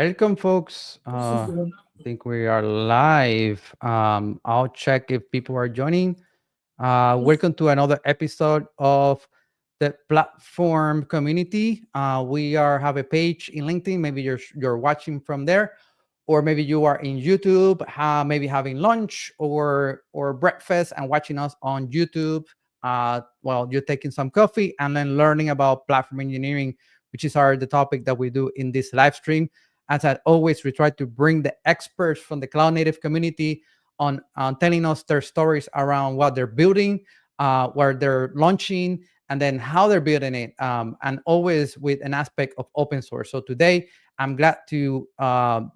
Welcome, folks. I think we are live. I'll check if people are joining. Welcome to another episode of the platform community. We have a page in LinkedIn. Maybe you're watching from there, or maybe you are in YouTube, maybe having lunch or breakfast and watching us on YouTube. While you're taking some coffee and then learning about platform engineering, which is the topic that we do in this live stream. As I always, we try to bring the experts from the cloud native community on telling us their stories around what they're building, where they're launching, and then how they're building it, and always with an aspect of open source. So today, I'm glad to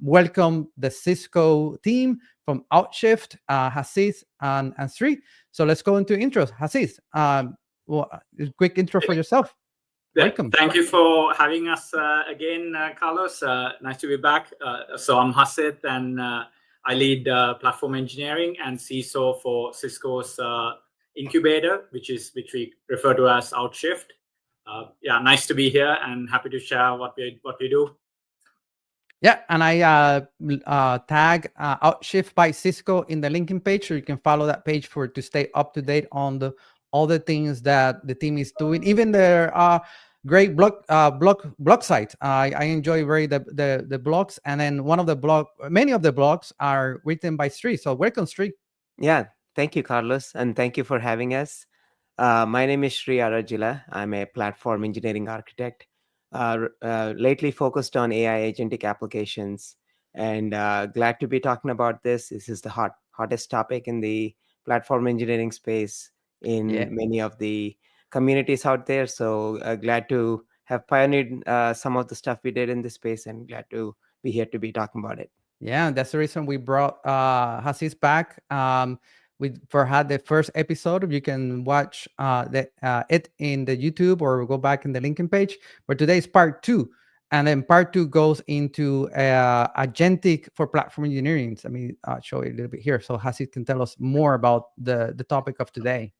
welcome the Cisco team from Outshift, Hasith and Sri. So let's go into intros. Hasith, quick intro for yourself. Welcome. Thank you for having us again, Carlos. Nice to be back. So I'm Hasith, and I lead platform engineering and CISO for Cisco's incubator, which we refer to as Outshift. Yeah, nice to be here and happy to share what we do. Yeah, and I tag Outshift by Cisco in the linking page, so you can follow that page to stay up to date on all the things that the team is doing. Even their great blog site. I enjoy very the blogs, and then many of the blogs are written by Sri. So welcome, Sri. Yeah, thank you, Carlos, and thank you for having us. My name is Sri Arajila. I'm a platform engineering architect, lately focused on AI agentic applications, and glad to be talking about this. This is the hottest topic in the platform engineering space in many of the communities out there. So glad to have pioneered some of the stuff we did in this space, and glad to be here to be talking about it. Yeah, that's the reason we brought Hasith back. We had the first episode. You can watch it in the YouTube or go back in the linking page. But today is part 2. And then part 2 goes into Agentic for platform engineering. So let me show you a little bit here. So Hasith can tell us more about the topic of today.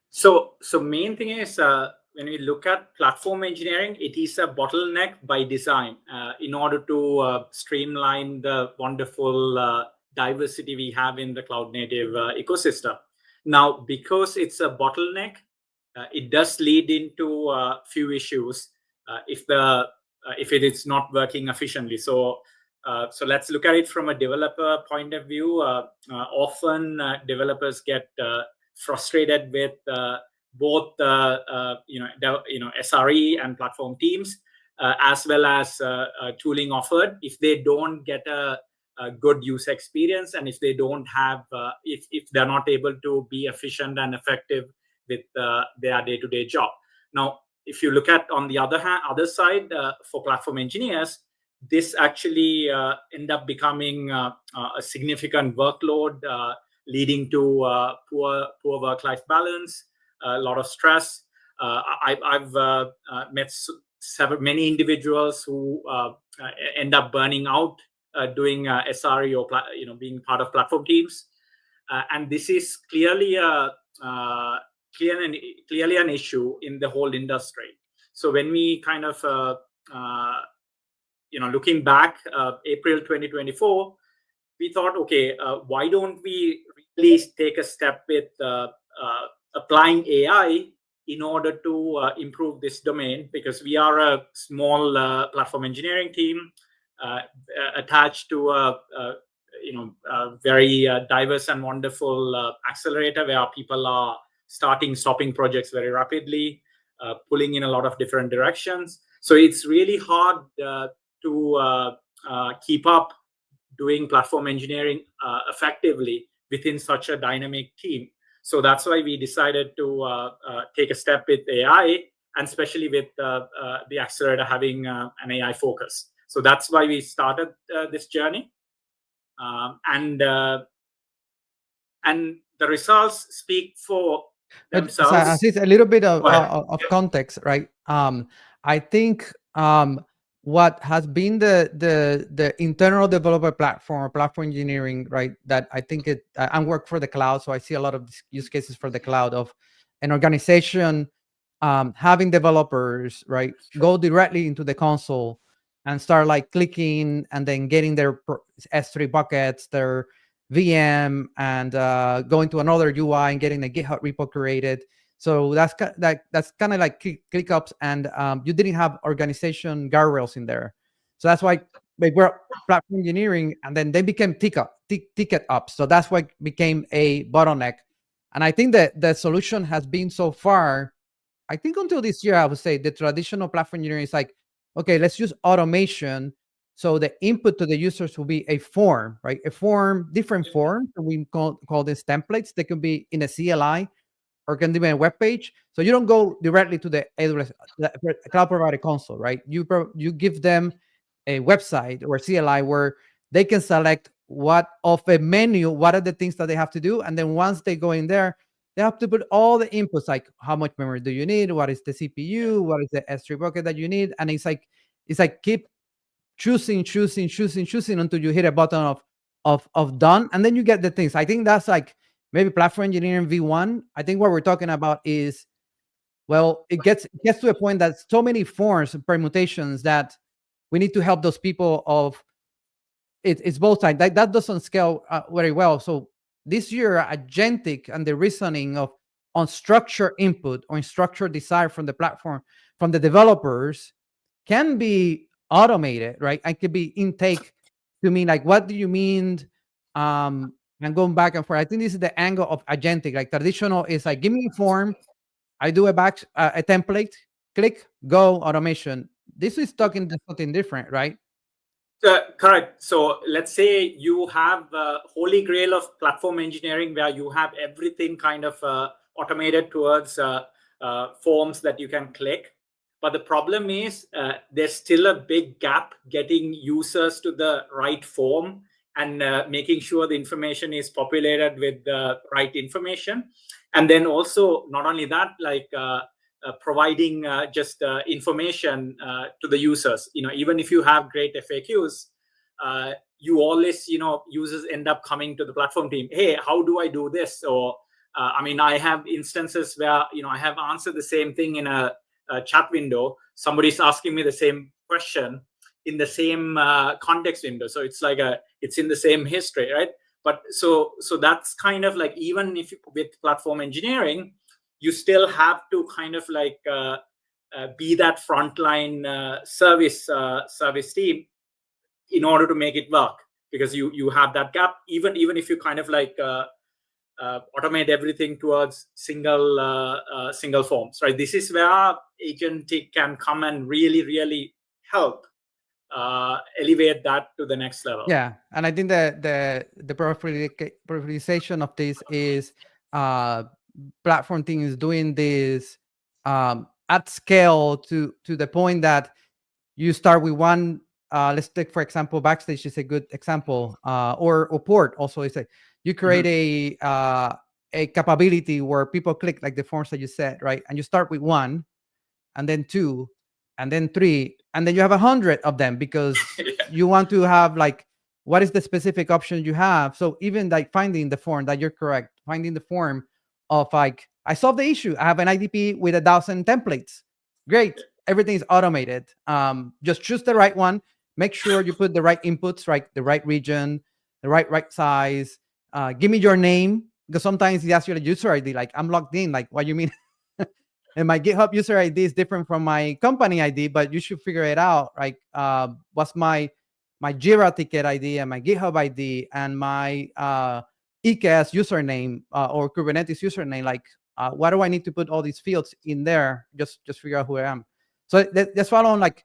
So main thing is when we look at platform engineering, it is a bottleneck by design in order to streamline the wonderful diversity we have in the cloud native ecosystem. Now, because it's a bottleneck, it does lead into a few issues if it is not working efficiently. So let's look at it from a developer point of view. Often developers get frustrated with both SRE and platform teams, as well as tooling offered. If they don't get a good user experience, and if they don't have, if they're not able to be efficient and effective with their day-to-day job. Now, if you look at on the other side, for platform engineers, this actually end up becoming a significant workload, leading to poor work-life balance, a lot of stress. I've met many individuals who end up burning out doing SRE or being part of platform teams, and this is clearly an issue in the whole industry. So when we kind of looking back, April 2024, we thought, okay, why don't we really take a step with applying AI in order to improve this domain? Because we are a small platform engineering team attached to a very diverse and wonderful accelerator where people are stopping projects very rapidly, pulling in a lot of different directions. So it's really hard to keep up doing platform engineering effectively within such a dynamic team. So that's why we decided to take a step with AI, and especially with the accelerator having an AI focus. So that's why we started this journey, and the results speak for themselves. So, a little bit of context, right? I think what has been the internal developer platform or platform engineering, right? That I think I work for the cloud, so I see a lot of use cases for the cloud of an organization having developers, right, go directly into the console and start like clicking and then getting their S3 buckets, their VM, and going to another UI and getting a GitHub repo created. So that's kind of like click ups, and you didn't have organization guardrails in there. So that's why they were platform engineering, and then they became ticket ups. So that's why it became a bottleneck. And I think that the solution has been so far, I think until this year, I would say the traditional platform engineering is like, okay, let's use automation. So the input to the users will be a form, right? A form, different forms. We call these templates. They can be in a CLI or can be a web page. So you don't go directly to the AWS cloud provider console, right? You give them a website or CLI where they can select what of a menu, what are the things that they have to do. And then once they go in there, they have to put all the inputs, like how much memory do you need? What is the CPU? What is the S3 bucket that you need? And it's like keep choosing until you hit a button of done, and then you get the things. I think that's like maybe platform engineering V1. I think what we're talking about is, well, it gets to a point that so many forms and permutations that we need to help those people of it's both sides. That doesn't scale very well. So this year, Agentic and the reasoning of unstructured input or unstructured desire from the platform, from the developers, can be automated, right? And could be intake to mean like, what do you mean? And going back and forth. I think this is the angle of Agentic. Like traditional is like, give me a form, I do a template, click, go, automation. This is talking to something different, right? Correct. So let's say you have a holy grail of platform engineering where you have everything kind of automated towards forms that you can click. But the problem is there's still a big gap getting users to the right form and making sure the information is populated with the right information. And then also, not only that, like providing just information to the users. Even if you have great FAQs, you always, users end up coming to the platform team. Hey, how do I do this? Or I have instances where I have answered the same thing in a chat window. Somebody's asking me the same question in the same context window. So it's like it's in the same history, right? But so that's kind of like, even if with platform engineering, you still have to kind of like be that frontline service team in order to make it work, because you have that gap. Even if you kind of like automate everything towards single forms, right? This is where Agentic can come and really help elevate that to the next level. Yeah, and I think the prioritization of this is platform team is doing this at scale to the point that you start with one. Let's take, for example, Backstage is a good example, or Port also is you create a capability where people click like the forms that you said, right? And you start with one, and then two, and then three, and then you have 100 of them because you want to have like, what is the specific option you have? So even like finding the form that you're correct, finding the form of like, I solved the issue. I have an IDP with 1,000 templates. Great. Everything is automated. Just choose the right one. Make sure you put the right inputs, right? The right region, the right size. Give me your name, because sometimes he asks you the user ID. Like, I'm logged in. Like, what do you mean? And my GitHub user ID is different from my company ID, but you should figure it out. Like, what's my Jira ticket ID and my GitHub ID and my EKS username or Kubernetes username? Like, why do I need to put all these fields in there? Just figure out who I am. So that's following like,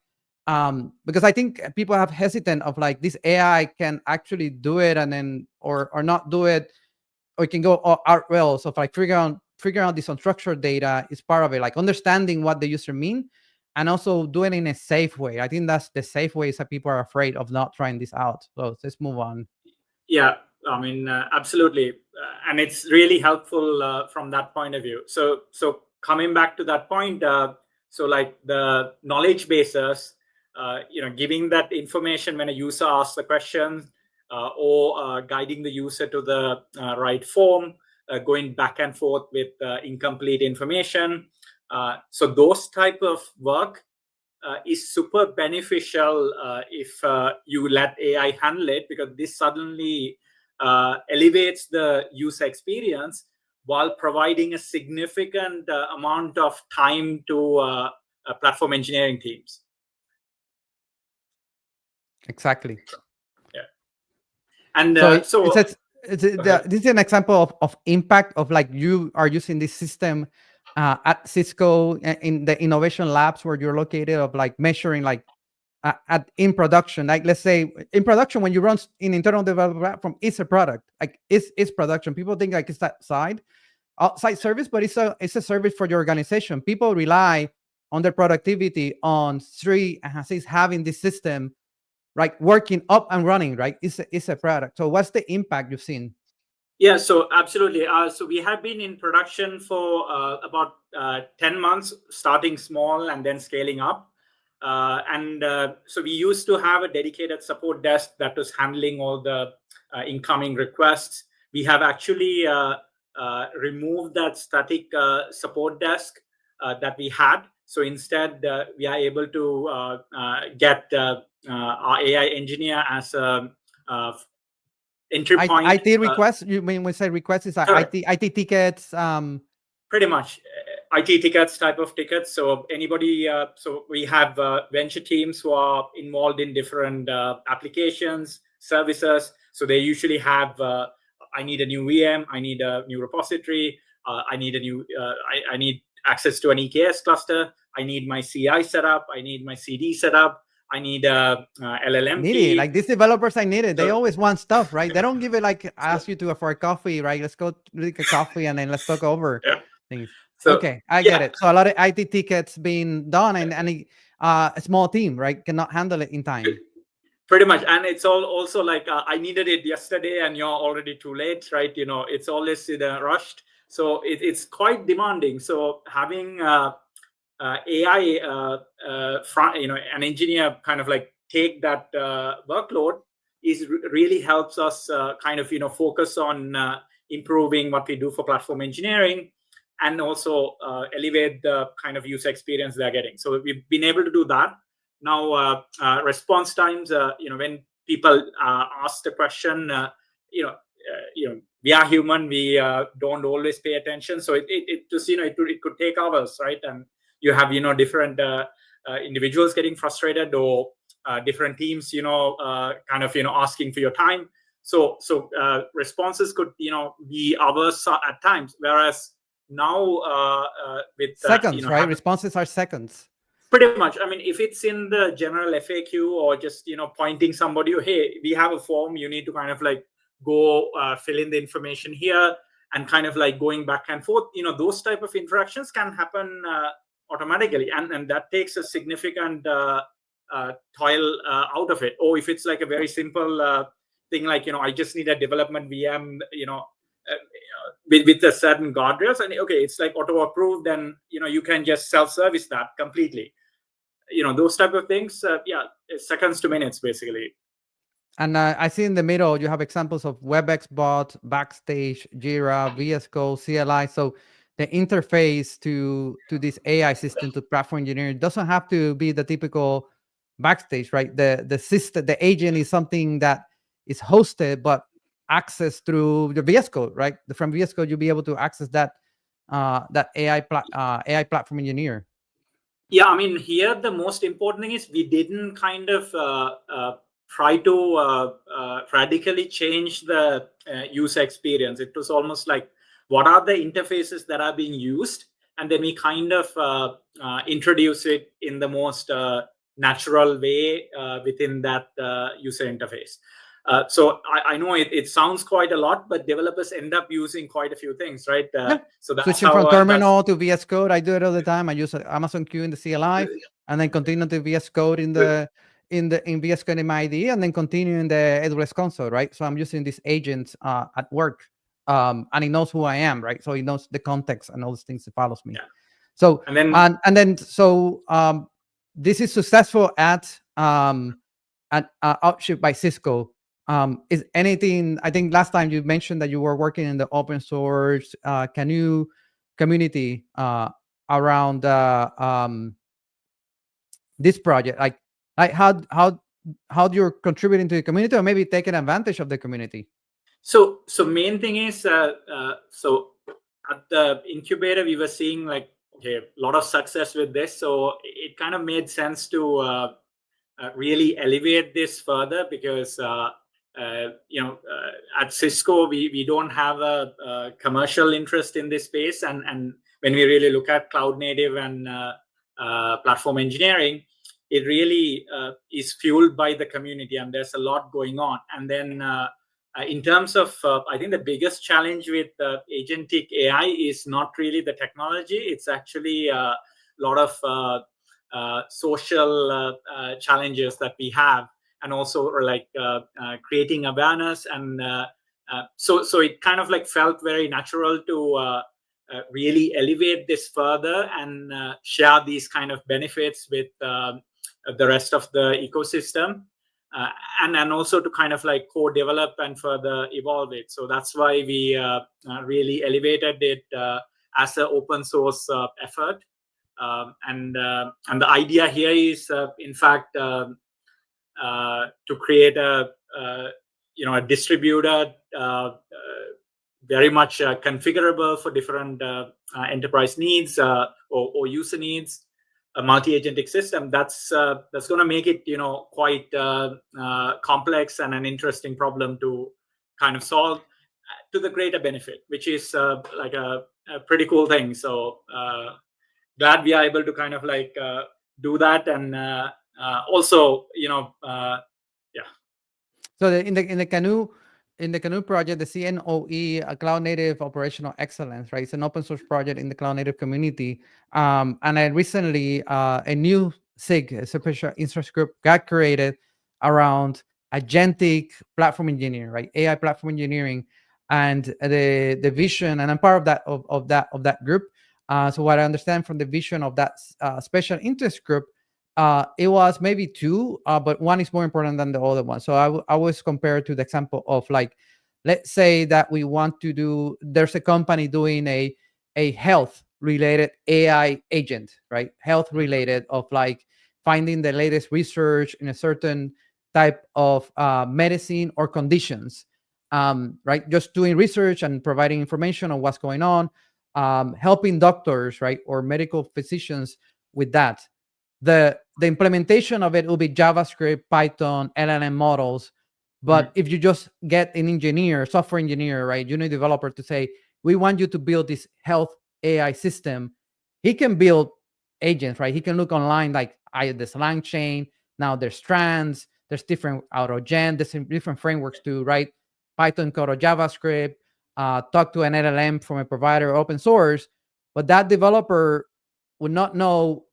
because I think people have hesitant of like, this AI can actually do it and then or not do it, or it can go out well. So if like figuring out this unstructured data is part of it, like understanding what the user mean and also doing it in a safe way. I think that's the safe ways that people are afraid of not trying this out. So let's move on. Yeah, absolutely. And it's really helpful from that point of view. So coming back to that point, so like the knowledge bases, giving that information when a user asks the question, or guiding the user to the right form, going back and forth with incomplete information. So those type of work is super beneficial if you let AI handle it, because this suddenly elevates the user experience while providing a significant amount of time to platform engineering teams. Exactly. Yeah. And this is an example of impact of like you are using this system at Cisco in the innovation labs where you're located, of like measuring like in production. Like let's say in production, when you run in internal development platform, it's a product, like it's production. People think like it's that outside service, but it's a service for your organization. People rely on their productivity on Sri and Hasith having this system, right, working up and running, right? It's a product. So what's the impact you've seen? Yeah, so absolutely. So we have been in production for about 10 months, starting small and then scaling up. So we used to have a dedicated support desk that was handling all the incoming requests. We have actually removed that static support desk that we had. So instead, we are able to get our AI engineer as a entry point. IT requests? You mean when we say requests, is IT tickets? Pretty much IT tickets, type of tickets. So anybody, so we have venture teams who are involved in different applications, services. So they usually have, I need a new VM, I need a new repository, I need I need access to an EKS cluster, I need my CI setup, I need my CD setup, I need a LLM key. Like these developers, I need it. They always want stuff, right? They don't give it like ask you to for a coffee, right? Let's go drink a coffee and then let's talk over things. So, okay, I get it. So a lot of IT tickets being done, and a small team, right, cannot handle it in time. Pretty much, and it's also like I needed it yesterday, and you're already too late, right? You know, it's always rushed, so it's quite demanding. So having AI, an engineer kind of like take that workload really helps us kind of focus on improving what we do for platform engineering, and also elevate the kind of user experience they're getting. So we've been able to do that. Now, response times, when people ask the question, we are human, we don't always pay attention. So it could take hours, right? And you have, different individuals getting frustrated, or different teams, kind of, asking for your time. So responses could, be hours at times, whereas now with seconds, right? Responses are seconds. Pretty much. I mean, if it's in the general FAQ, or just pointing somebody, hey, we have a form, you need to kind of like go fill in the information here, and kind of like going back and forth, those type of interactions can happen automatically, and that takes a significant toil out of it. Or if it's like a very simple thing, like I just need a development VM, with a certain guardrails, and okay, it's like auto approved, then you can just self-service that completely. Those type of things, it's seconds to minutes basically. And I see in the middle you have examples of WebEx bot, Backstage, Jira, VS Code, CLI. So the interface to this AI system, to platform engineering, doesn't have to be the typical Backstage, right? The system, the agent is something that is hosted, but access through the VS Code, right? From VS Code, you'll be able to access that AI platform engineer. Yeah, I mean, here the most important thing is we didn't kind of try to radically change the user experience. It was almost like, what are the interfaces that are being used? And then we kind of introduce it in the most natural way within that user interface. So I know it sounds quite a lot, but developers end up using quite a few things, right? So that's switching from terminal to VS Code. I do it all the time. I use Amazon Q in the CLI, and then continue to VS Code in VS Code in my IDE, and then continue in the AWS console, right? So I'm using these agents at work, and it knows who I am, right? So it knows the context and all those things. It follows me. Yeah. So and then this is successful at Outshift by Cisco. Is anything, I think last time you mentioned that you were working in the open source community around this project? Like how you're contributing to the community, or maybe taking advantage of the community? So main thing is so at the incubator we were seeing like a lot of success with this, so it kind of made sense to really elevate this further, because at Cisco we don't have a commercial interest in this space, and when we really look at cloud native and platform engineering, it really is fueled by the community, and there's a lot going on. And then in terms of, I think the biggest challenge with agentic AI is not really the technology; it's actually a lot of social challenges that we have, and also like creating awareness. And so it kind of like felt very natural to really elevate this further and share these kind of benefits with the rest of the ecosystem, and also to kind of like co-develop and further evolve it. So that's why we really elevated it as an open source effort. And the idea here is, in fact, to create a distributed, very much configurable for different enterprise needs or user needs, a multi-agentic system that's going to make it quite complex and an interesting problem to kind of solve to the greater benefit, which is like a pretty cool thing. So glad we are able to kind of like do that. And also So in the Canoe project, the CNOE, Cloud Native Operational Excellence, right? It's an open source project in the Cloud Native community. And I recently, a new SIG, a special interest group, got created around agentic platform engineering, right? AI platform engineering, and the vision. And I'm part of that group. So what I understand from the vision of that special interest group, it was maybe two, but one is more important than the other one. So I was compared to the example of, like, let's say that we want to do, there's a company doing a health related AI agent, right? Health related, of like finding the latest research in a certain type of medicine or conditions, right? Just doing research and providing information on what's going on, helping doctors, right, or medical physicians with that. The implementation of it will be JavaScript, Python, LLM models. But if you just get an engineer, software engineer, right, you need a developer to say, we want you to build this health AI system, he can build agents, right? He can look online, like there's LangChain, now there's Strands, there's different AutoGen, there's different frameworks to write Python code or JavaScript, talk to an LLM from a provider, open source. But that developer would not know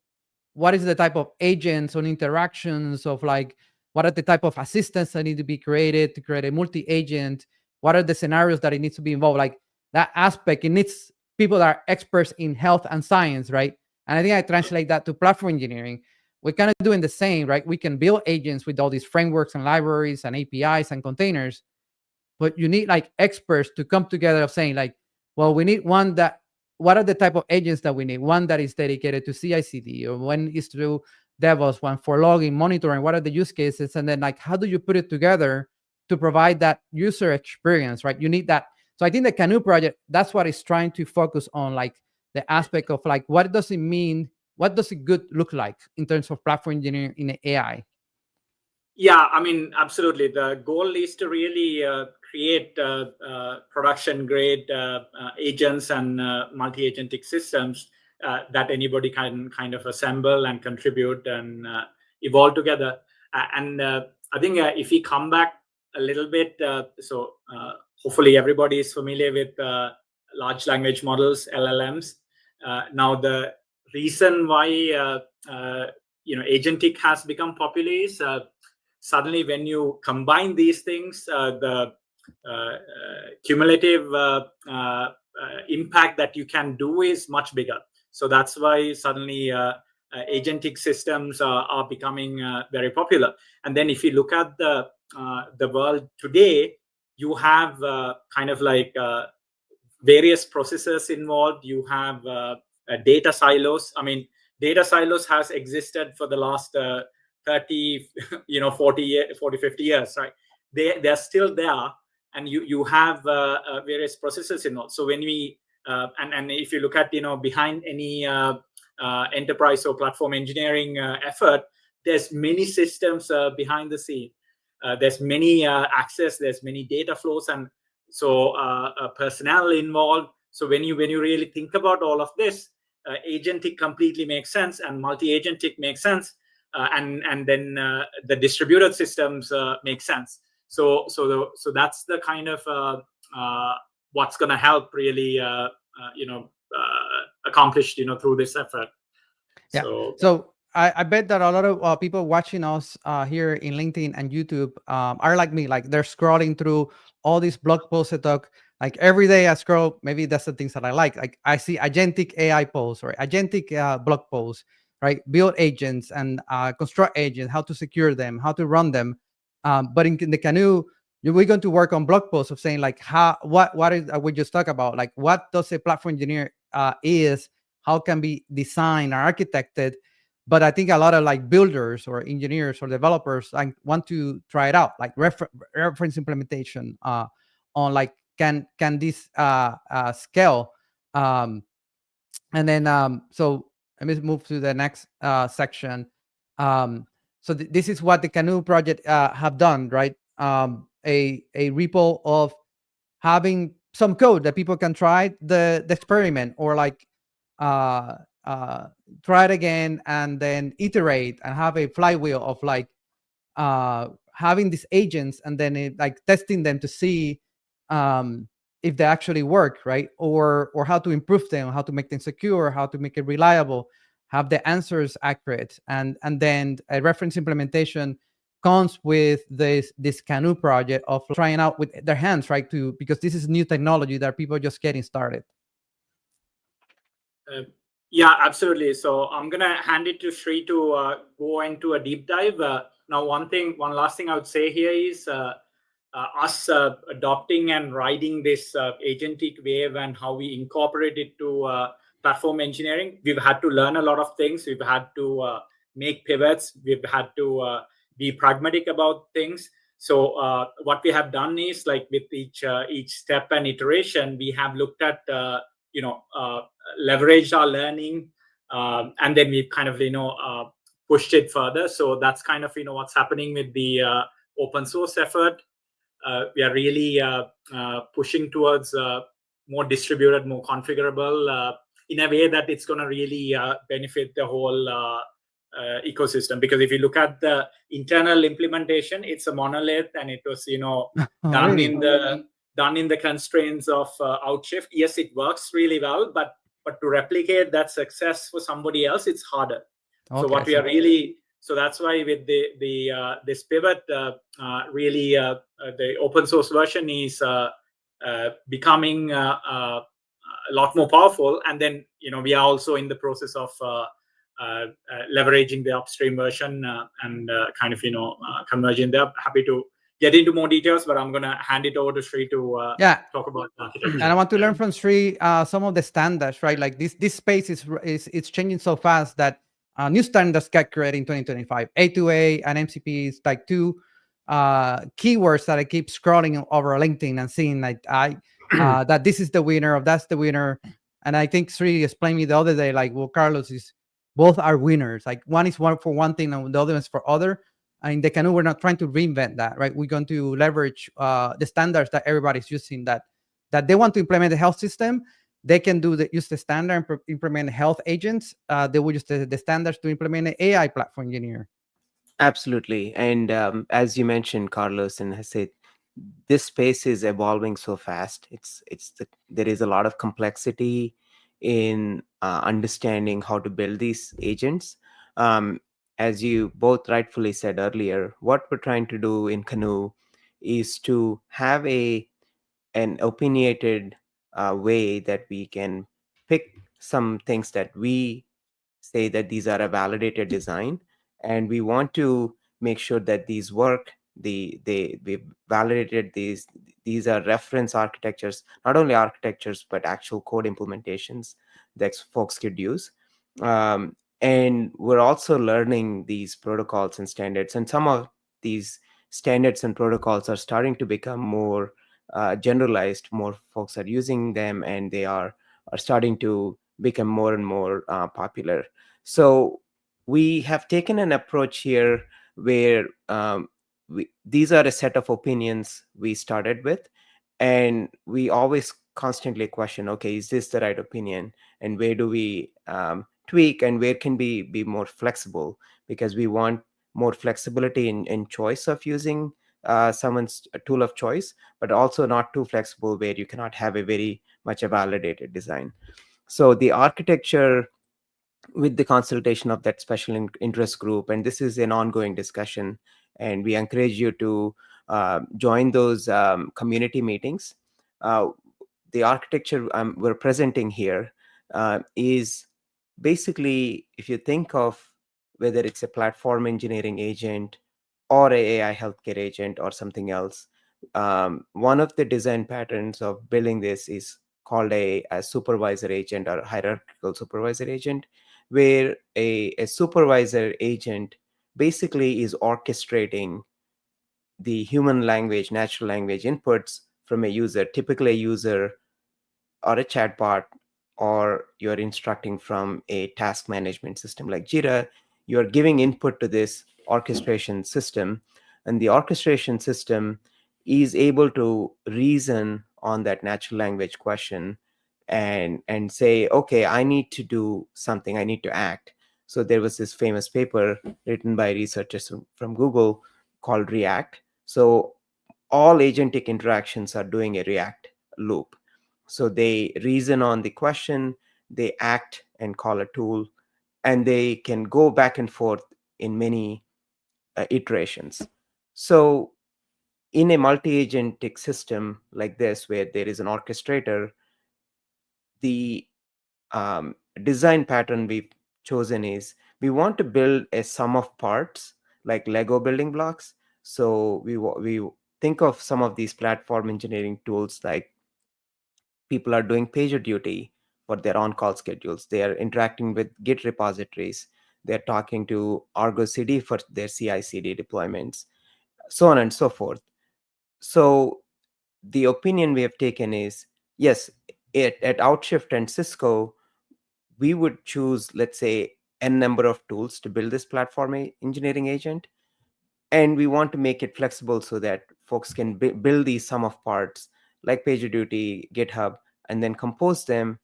what is the type of agents or interactions of, like, what are the type of assistants that need to be created to create a multi-agent, what are the scenarios that it needs to be involved, like that aspect. It needs people that are experts in health and science, right? And I think I translate that to platform engineering. We're kind of doing the same, right? We can build agents with all these frameworks and libraries and APIs and containers, but you need like experts to come together of saying, like, well, we need one that, what are the type of agents that we need? One that is dedicated to CI/CD, or one is to DevOps, one for logging, monitoring. What are the use cases? And then, like, how do you put it together to provide that user experience, right? You need that. So I think the Canoe project, that's what it's trying to focus on, like the aspect of, like, what does it mean? What does it good look like in terms of platform engineering in AI? Yeah, I mean, absolutely. The goal is to really create production grade agents and multi-agentic systems that anybody can kind of assemble and contribute and evolve together. And I think if we come back a little bit, so hopefully everybody is familiar with large language models, LLMs. Now, the reason why agentic has become popular is suddenly when you combine these things, the cumulative impact that you can do is much bigger. So that's why suddenly agentic systems are becoming very popular. And then if you look at the world today, you have kind of like various processors involved. You have data silos. I mean, data silos has existed for the last 30, 40, 50 years, right? They're still there, and you have various processes involved. So when we and if you look at behind any enterprise or platform engineering effort, there's many systems behind the scene. There's many access, there's many data flows, and so personnel involved. So when you really think about all of this, agentic completely makes sense, and multi-agentic makes sense, and then the distributed systems make sense. So that's the kind of what's going to help really accomplished through this effort. Yeah. So So I bet that a lot of people watching us here in LinkedIn and YouTube are like me, like they're scrolling through all these blog posts that talk. Like every day I scroll, maybe that's the things that I like. Like I see agentic AI posts or agentic blog posts, right? Build agents and construct agents, how to secure them, how to run them. But in the Canoe, we're going to work on blog posts of saying like what is we just talk about, like what does a platform engineer is, how can be designed or architected. But I think a lot of like builders or engineers or developers like want to try it out, like reference implementation on like can this scale. And then so let me move to the next section. So this is what the Canoe project have done, right? A repo of having some code that people can try the experiment, or like uh, uh, try it again and then iterate and have a flywheel of like having these agents and then like testing them to see if they actually work, right? Or how to improve them, how to make them secure, how to make it reliable, have the answers accurate, and then a reference implementation comes with this Canoe project of trying out with their hands, right? To because this is new technology that people are just getting started. Yeah, absolutely. So I'm gonna hand it to Sri to go into a deep dive. Now, one last thing I would say here is us adopting and riding this agentic wave and how we incorporate it to platform engineering. We've had to learn a lot of things. We've had to make pivots. We've had to be pragmatic about things. So what we have done is, like, with each step and iteration, we have looked at leveraged our learning, and then we've kind of pushed it further. So that's kind of what's happening with the open source effort. We are really pushing towards more distributed, more configurable, in a way that it's going to really benefit the whole ecosystem. Because if you look at the internal implementation, it's a monolith, and it was done Really? done in the constraints of Outshift. Yes, it works really well, but to replicate that success for somebody else, it's harder. Okay, so what we are really so that's why with the this pivot, really the open source version is becoming a lot more powerful. And then we are also in the process of leveraging the upstream version and kind of converging there. Happy to get into more details, but I'm gonna hand it over to Sri to talk about architecture. And I want to learn from Sri some of the standards, right? Like this space is it's changing so fast that new standards get created in 2025. A2A and MCP is like two keywords that I keep scrolling over LinkedIn and seeing like that this is the winner, or that's the winner. And I think Sri explained me the other day, like, well, Carlos, is both are winners. Like one is one for one thing and the other is for other. And in the Canoe, we're not trying to reinvent that, right? We're going to leverage the standards that everybody's using, that they want to implement the health system. They can use the standard and implement health agents. They will use the standards to implement an AI platform engineer. Absolutely. And as you mentioned, Carlos and Hasith, this space is evolving so fast. There is a lot of complexity in understanding how to build these agents. As you both rightfully said earlier, what we're trying to do in Canoe is to have an opinionated way that we can pick some things that we say that these are a validated design, and we want to make sure that these work. We validated these are reference architectures, not only architectures but actual code implementations that folks could use. And we're also learning these protocols and standards, and some of these standards and protocols are starting to become more generalized. More folks are using them, and they are starting to become more and more popular. So we have taken an approach here where these are a set of opinions we started with, and we always constantly question, okay, is this the right opinion, and where do we tweak, and where can we be more flexible, because we want more flexibility in choice of using someone's tool of choice, but also not too flexible where you cannot have a very much a validated design. So the architecture, with the consultation of that special interest group, and this is an ongoing discussion, and we encourage you to join those community meetings. uh, the architecture we're presenting here is basically, if you think of whether it's a platform engineering agent or a AI healthcare agent or something else, one of the design patterns of building this is called a supervisor agent or hierarchical supervisor agent, where a supervisor agent basically is orchestrating the human language, natural language inputs from a user, typically a user or a chatbot, or you're instructing from a task management system like Jira. You're giving input to this orchestration system, and the orchestration system is able to reason on that natural language question and say, okay, I need to do something, I need to act. So there was this famous paper written by researchers from Google called React. So all agentic interactions are doing a React loop. So they reason on the question, they act and call a tool, and they can go back and forth in many iterations. So in a multi-agentic system like this, where there is an orchestrator, the design pattern we've chosen is, we want to build a sum of parts like Lego building blocks. So we think of some of these platform engineering tools, like people are doing pager duty for their on-call schedules. They are interacting with Git repositories. They're talking to Argo CD for their CI/CD deployments, so on and so forth. So the opinion we have taken is, yes, at Outshift and Cisco, we would choose, let's say, n number of tools to build this platform engineering agent, and we want to make it flexible so that folks can build these sum of parts like PagerDuty, GitHub, and then compose them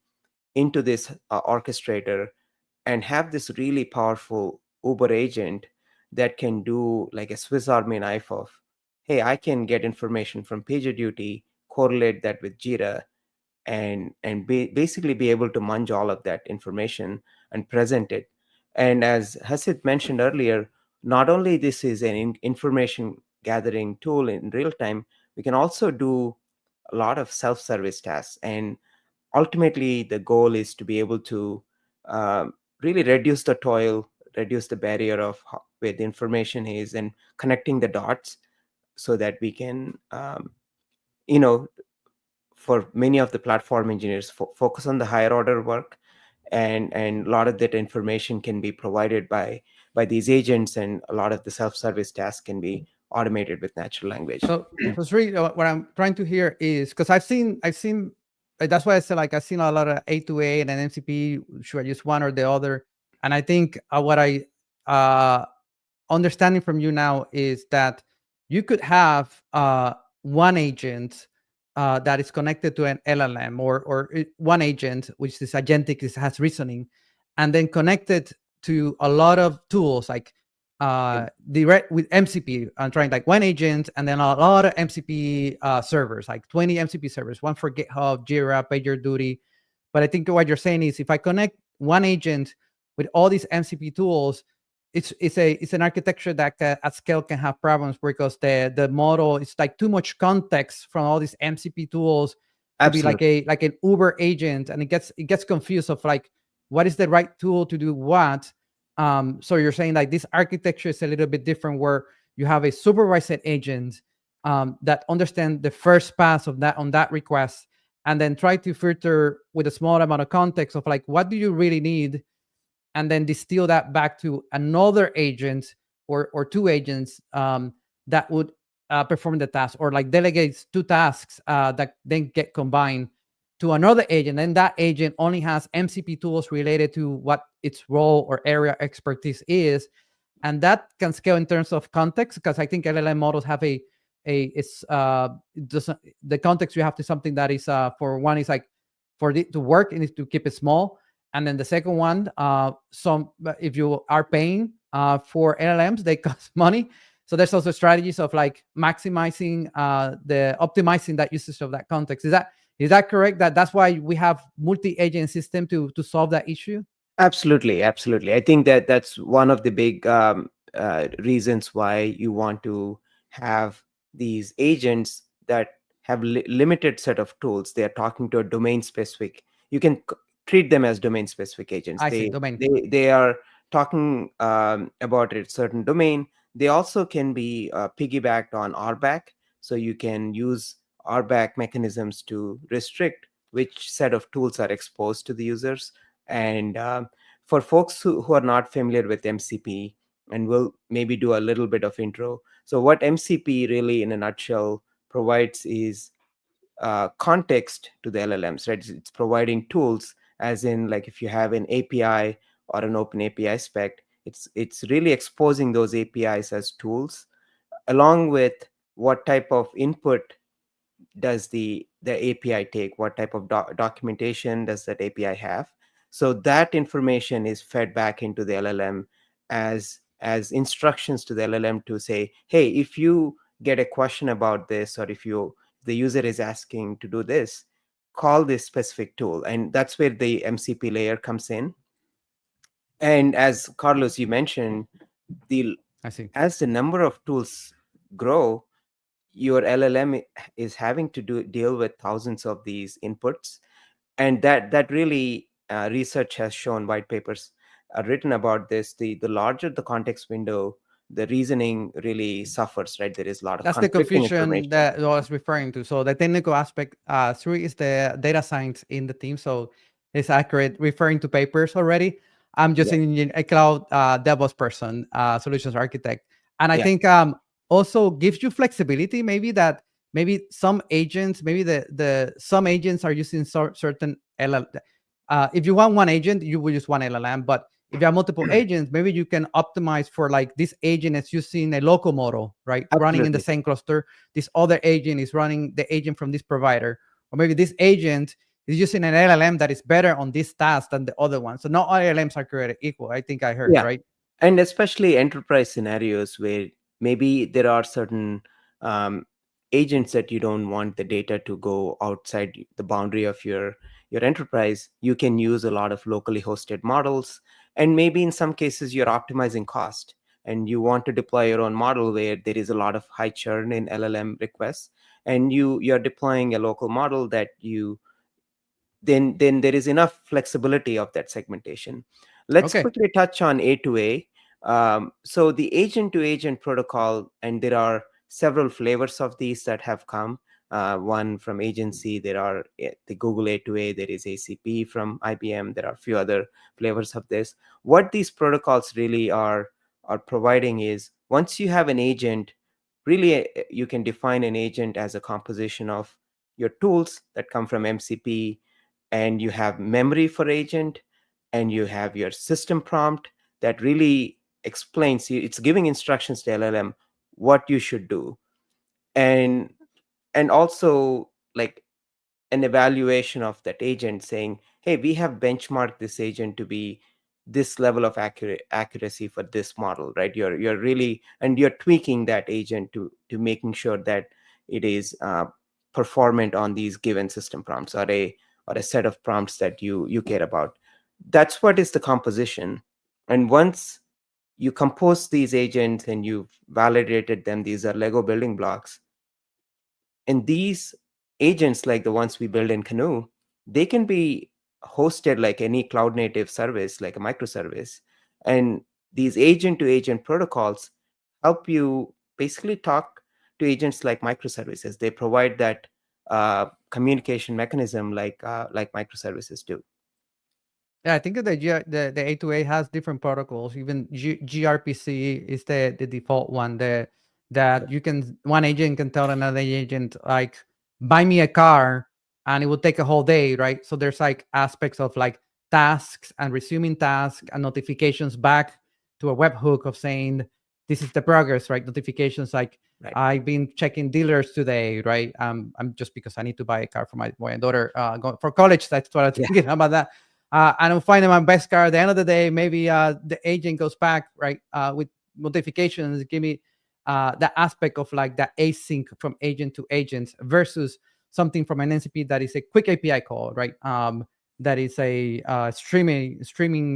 into this orchestrator, and have this really powerful Uber agent that can do like a Swiss Army knife of, hey, I can get information from PagerDuty, correlate that with Jira, and basically be able to munge all of that information and present it. And as Hasith mentioned earlier, not only this is an information gathering tool in real time, we can also do a lot of self-service tasks. And ultimately, the goal is to be able to really reduce the toil, reduce the barrier of where the information is, and connecting the dots so that we can, you know, for many of the platform engineers, focus on the higher order work, and a lot of that information can be provided by these agents, and a lot of the self-service tasks can be automated with natural language. So it's really what I'm trying to hear is, because I've seen that's why I said, like, I've seen a lot of A2A and an MCP. Should I use one or the other? And I think what I understanding from you now is that you could have one agent that is connected to an LLM, or one agent which is agentic, has reasoning, and then connected to a lot of tools like direct with MCP. I'm trying like one agent and then a lot of MCP servers, like 20 MCP servers, one for GitHub, Jira, PagerDuty. But I think what you're saying is, if I connect one agent with all these MCP tools, it's an architecture that at scale can have problems, because the model is like too much context from all these MCP tools to be like an Uber agent, and it gets confused of like, what is the right tool to do what. So you're saying like this architecture is a little bit different, where you have a supervised agent that understand the first pass of that on that request, and then try to filter with a small amount of context of like, what do you really need, and then distill that back to another agent or two agents that would perform the task, or like delegates two tasks that then get combined to another agent, and that agent only has MCP tools related to what its role or area expertise is. And that can scale in terms of context, because I think LLM models have it's doesn't, the context you have to something that is for one is like for it to work, it needs to keep it small. And then the second one, some if you are paying for LLMs, they cost money. So there's also strategies of like maximizing the optimizing that usage of that context. Is that correct? That's why we have multi-agent system to solve that issue? Absolutely, absolutely. I think that that's one of the big reasons why you want to have these agents that have limited set of tools. They are talking to a domain specific. You can treat them as domain specific agents. I see, domain. They are talking about a certain domain. They also can be piggybacked on RBAC, so you can use RBAC mechanisms to restrict which set of tools are exposed to the users. And for folks who are not familiar with MCP, and we'll maybe do a little bit of intro. So what MCP really in a nutshell provides is context to the LLMs, right? It's providing tools, as in like if you have an API or an open API spec, it's really exposing those APIs as tools, along with what type of input does the API take, what type of documentation does that API have. So that information is fed back into the LLM as instructions to the LLM to say, hey, if you get a question about this, or if the user is asking to do this, call this specific tool. And that's where the MCP layer comes in. And as Carlos, you mentioned, I see. as the number of tools grow, your LLM is having to deal with thousands of these inputs. And that really research has shown, white papers are written about this. The larger the context window, the reasoning really suffers, right? There is a lot of That's the conflicting confusion information. that I was referring to. So the technical aspect, three is the data science in the team. So it's accurate, referring to papers already. I'm just Yeah, a cloud DevOps person, solutions architect. And I yeah, think also gives you flexibility, maybe that maybe some agents, maybe the some agents are using certain LL. If you want one agent, you will use one LLM. But if you have multiple agents, maybe you can optimize for like this agent is using a local model, right? Running in the absolutely. same cluster. This other agent is running the agent from this provider. Or maybe this agent is using an LLM that is better on this task than the other one. So not all LLMs are created equal. I think I heard, Yeah. right? And especially enterprise scenarios where maybe there are certain um, agents that you don't want the data to go outside the boundary of your enterprise. You can use a lot of locally hosted models, and maybe in some cases you're optimizing cost and you want to deploy your own model where there is a lot of high churn in LLM requests, and you're deploying a local model that you then there is enough flexibility of that segmentation. Let's Okay. quickly touch on A2A. So the agent to agent protocol, and there are several flavors of these that have come. One from agency, there are the Google A2A, there is ACP from IBM, there are a few other flavors of this. What these protocols really are providing is, once you have an agent, really you can define an agent as a composition of your tools that come from MCP, and you have memory for agent, and you have your system prompt that really explains you, it's giving instructions to LLM what you should do. And and also like an evaluation of that agent saying, hey, we have benchmarked this agent to be this level of accuracy for this model, right? You're really, and you're tweaking that agent to making sure that it is performant on these given system prompts, or a set of prompts that you care about. That's what is the composition. And once you compose these agents and you've validated them, these are Lego building blocks. And these agents, like the ones we build in Canoe, they can be hosted like any cloud native service, like a microservice. And these agent to agent protocols help you basically talk to agents like microservices. They provide that communication mechanism like microservices do. Yeah, I think that the A2A has different protocols. Even gRPC is the default one that you can, one agent can tell another agent like, buy me a car, and it will take a whole day, right? So there's like aspects of like tasks and resuming tasks and notifications back to a webhook of saying this is the progress, right? Notifications like, Right. I've been checking dealers today, right? I'm just because I need to buy a car for my daughter going for college. That's what I'm Yeah. thinking about that. I don't find my best car. At the end of the day, maybe the agent goes back, right, with notifications. Give me the aspect of like that async from agent to agent versus something from an NCP that is a quick API call, right? That is a streaming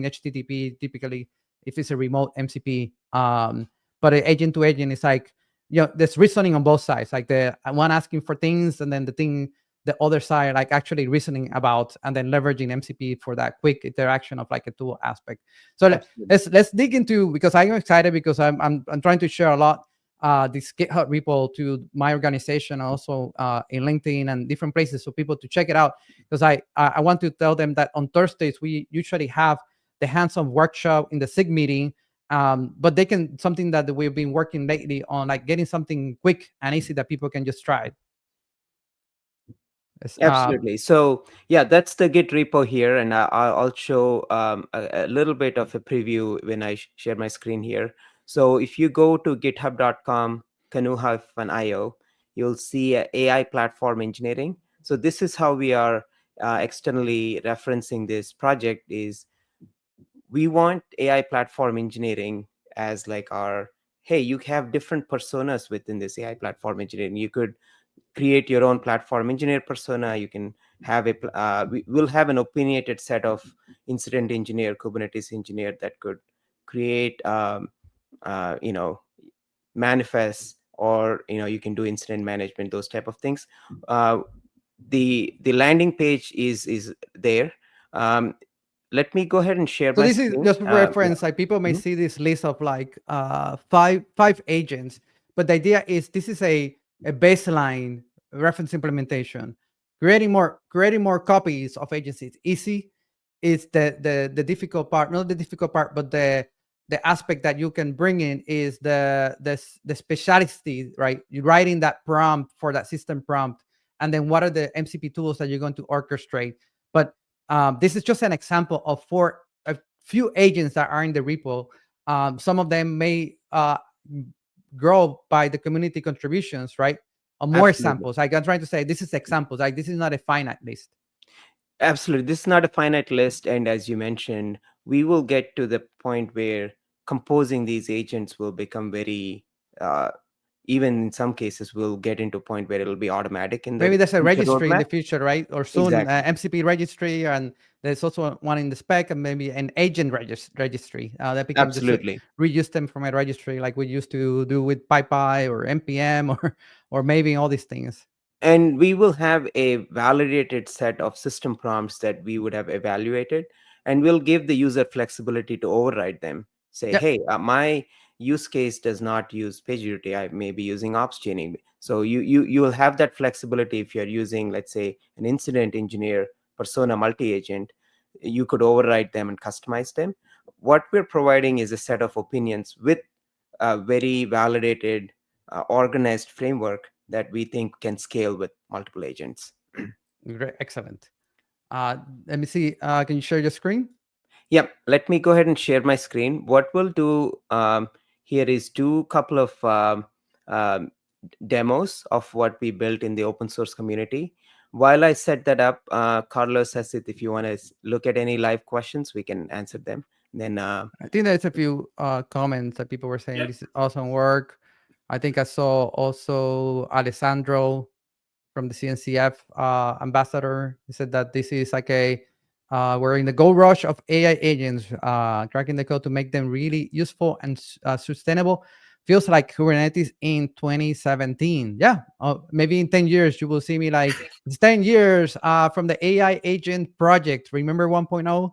HTTP typically if it's a remote MCP. But an agent to agent is like, there's reasoning on both sides, like the one asking for things and then the other side like actually reasoning about and then leveraging MCP for that quick interaction of like a tool aspect. So let's dig into, because I'm excited because I'm trying to share a lot this GitHub repo to my organization, also in LinkedIn and different places, so people to check it out. Because I want to tell them that on Thursdays we usually have the hands-on workshop in the SIG meeting, but they can, something that we've been working lately on, like getting something quick and easy that people can just try. Absolutely. So yeah, that's the Git repo here, and I'll show a little bit of a preview when I share my screen here. So if you go to github.com canoe-io, you'll see AI platform engineering. So this is how we are externally referencing this project. Is we want AI platform engineering as like our, hey, you have different personas within this AI platform engineering. You could create your own platform engineer persona. You can have we will have an opinionated set of incident engineer, Kubernetes engineer that could create manifests, or you can do incident management, those type of things. The landing page is there. Let me go ahead and share So my this is screen. just for Yeah. reference. Like people may Mhm. see this list of like five agents, but the idea is this is a baseline reference implementation. Creating more copies of agents is easy. It's the difficult part, not the difficult part, but the aspect that you can bring in is the speciality, right? You're writing that prompt for that system prompt, and then what are the MCP tools that you're going to orchestrate. But this is just an example of a few agents that are in the repo. Some of them may grow by the community contributions, right? More Absolutely. examples. Like I'm trying to say, this is examples. Like this is not a finite list. Absolutely. This is not a finite list. And as you mentioned, we will get to the point where composing these agents will become very, even in some cases, we'll get into a point where it'll be automatic in Maybe the there's a future registry in roadmap. the future, right? Or soon, Exactly. MCP registry, and there's also one in the spec, and maybe an agent registry that we can just Absolutely. reuse them from a registry, like we used to do with PyPy or npm or maybe all these things. And we will have a validated set of system prompts that we would have evaluated, and we'll give the user flexibility to override them. Say, Yeah, hey, my use case does not use PagerDuty, I may be using ops chaining. So you will have that flexibility. If you're using, let's say, an incident engineer persona multi-agent, you could override them and customize them. What we're providing is a set of opinions with a very validated, organized framework that we think can scale with multiple agents. great, excellent. Let me see. Can you share your screen? Yep, let me go ahead and share my screen. What we'll do here is do a couple of um, demos of what we built in the open source community. While I set that up, Carlos, Hasith, if you want to look at any live questions, we can answer them. Then I think there's a few comments that people were saying Yeah. this is awesome work. I think I saw also Alessandro from the CNCF ambassador. He said that this is like we're in the gold rush of AI agents, cracking the code to make them really useful and sustainable. Feels like Kubernetes in 2017. Yeah, maybe in 10 years you will see me like it's 10 years from the AI agent project. Remember 1.0?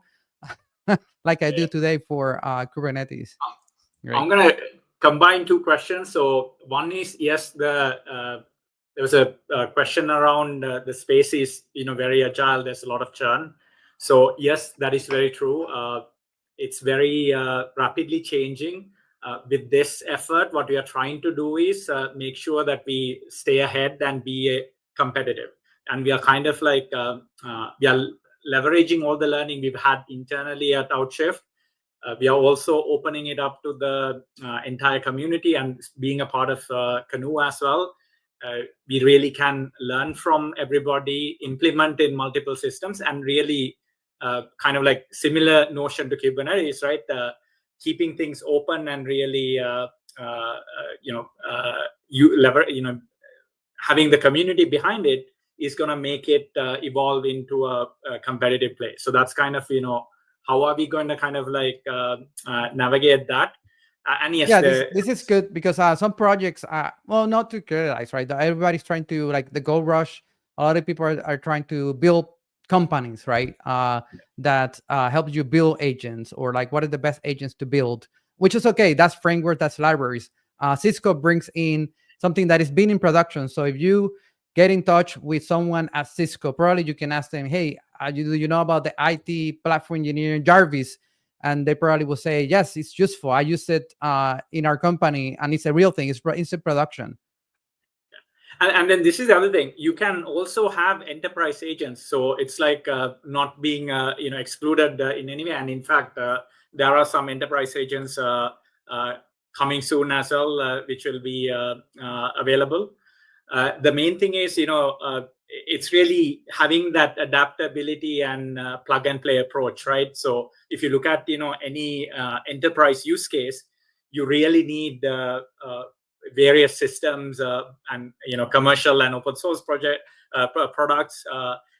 Like I do today for Kubernetes. Great. I'm gonna combine two questions. So one is, yes, there was a question around the space is very agile. There's a lot of churn. So yes, that is very true. It's very rapidly changing. With this effort, what we are trying to do is make sure that we stay ahead and be competitive. And we are kind of like we are leveraging all the learning we've had internally at Outshift. We are also opening it up to the entire community and being a part of Canoe as well. We really can learn from everybody, implement in multiple systems, and really kind of like similar notion to Kubernetes, right? Keeping things open and really, having the community behind it is going to make it evolve into a competitive place. So that's kind of, how are we going to kind of like navigate that? And yes, Yeah, this is good because some projects, well, not to criticize, right? Everybody's trying to, like, the gold rush. A lot of people are trying to build companies, right? That help you build agents, or like what are the best agents to build, which is okay. That's framework, that's libraries. Cisco brings in something that is being in production. So if you get in touch with someone at Cisco, probably you can ask them, hey, do you know about the IT platform engineer Jarvis? And they probably will say, yes, it's useful. I use it in our company, and it's a real thing. It's in production. And then this is the other thing. You can also have enterprise agents, so it's like not being excluded in any way. And in fact, there are some enterprise agents coming soon as well, which will be available. The main thing is, it's really having that adaptability and plug and play approach, right? So if you look at any enterprise use case, you really need various systems and commercial and open source products,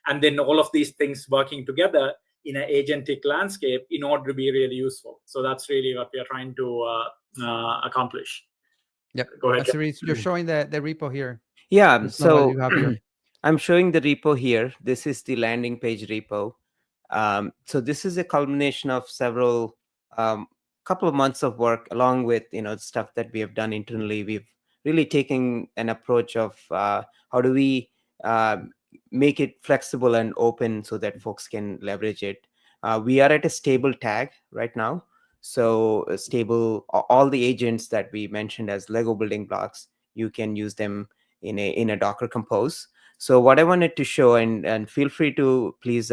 and then all of these things working together in an agentic landscape in order to be really useful. So that's really what we are trying to accomplish. Yep. Go ahead. You're showing the repo here. Yeah, so you have here. I'm showing the repo here. This is the landing page repo. So this is a culmination of several couple of months of work, along with stuff that we have done internally. We've really taken an approach of how do we make it flexible and open so that folks can leverage it. We are at a stable tag right now. So stable, all the agents that we mentioned as Lego building blocks, you can use them in a Docker Compose. So what I wanted to show, and feel free to please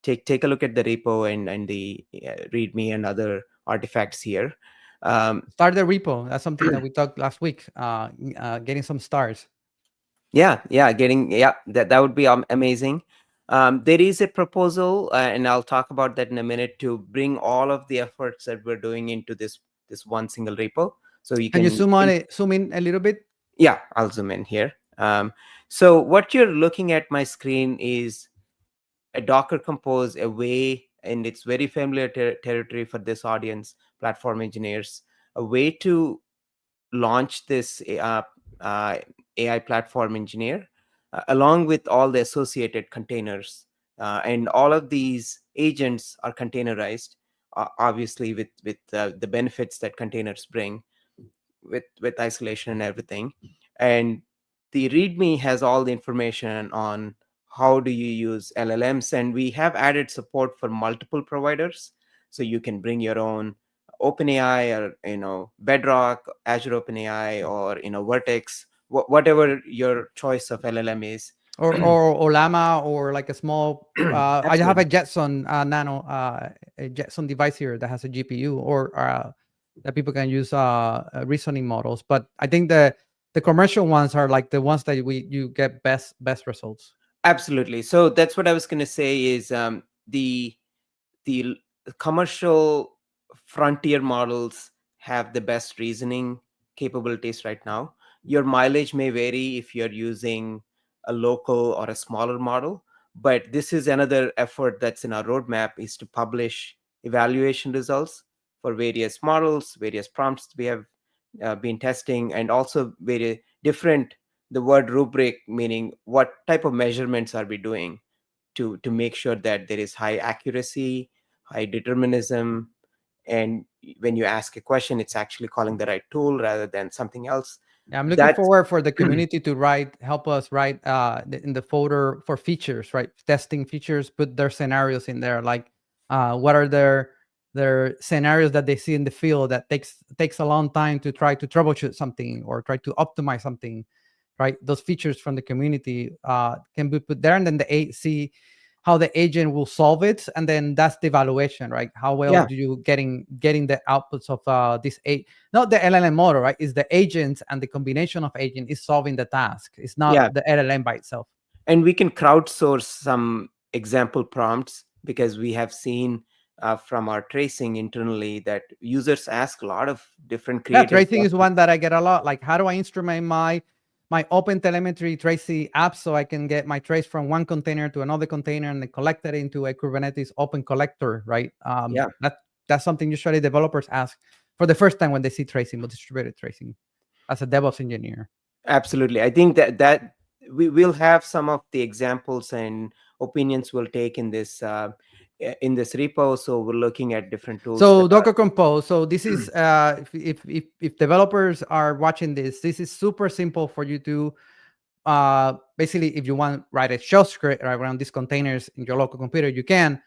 take a look at the repo and the README and other artifacts here. Start the repo. That's something that we talked last week. Getting some stars. Yeah, that would be amazing. There is a proposal, and I'll talk about that in a minute, to bring all of the efforts that we're doing into this one single repo. So you Can you zoom in a little bit? Yeah, I'll zoom in here. So what you're looking at my screen is a Docker Compose, a way, and it's very familiar territory for this audience, platform engineers, a way to launch this AI platform engineer, along with all the associated containers. And all of these agents are containerized, obviously with the benefits that containers bring, with isolation and everything. And the README has all the information on how do you use LLMs, and we have added support for multiple providers, so you can bring your own OpenAI, or Bedrock, Azure OpenAI, or Vertex, whatever your choice of LLM is. Or Llama, or like a small I have a Absolutely. Jetson Nano, a Jetson device here that has a GPU, or that people can use reasoning models. But I think the commercial ones are like the ones that you get best results. Absolutely. So that's what I was going to say is the commercial frontier models have the best reasoning capabilities right now. Your mileage may vary if you're using a local or a smaller model, but this is another effort that's in our roadmap, is to publish evaluation results for various models, various prompts we have been testing, and also very different, the word rubric, meaning what type of measurements are we doing to make sure that there is high accuracy, high determinism, and when you ask a question, it's actually calling the right tool rather than something else. Yeah, I'm looking That's forward for the community to help us write in the folder for features, right? Testing features, put their scenarios in there, like what are their scenarios that they see in the field that takes a long time to try to troubleshoot something or try to optimize something, right? Those features from the community can be put there, and then see how the agent will solve it, and then that's the evaluation, right? How well yeah, do you getting the outputs of this not the LLM model, right? Is the agents and the combination of agent is solving the task. It's not yeah. the LLM by itself. And we can crowdsource some example prompts, because we have seen from our tracing internally that users ask a lot of different Yeah, creative tracing is questions. one that I get a lot. Like, how do I instrument my open telemetry tracing app so I can get my trace from one container to another container and then collect it into a Kubernetes open collector, right? Yeah, That's something usually developers ask for the first time when they see tracing, but distributed tracing as a DevOps engineer. absolutely. I think that we will have some of the examples and opinions we'll take in this repo. So we're looking at different tools So that Docker Compose. So this is if developers are watching this is super simple for you to basically, if you want write a shell script around these containers in your local computer, you can,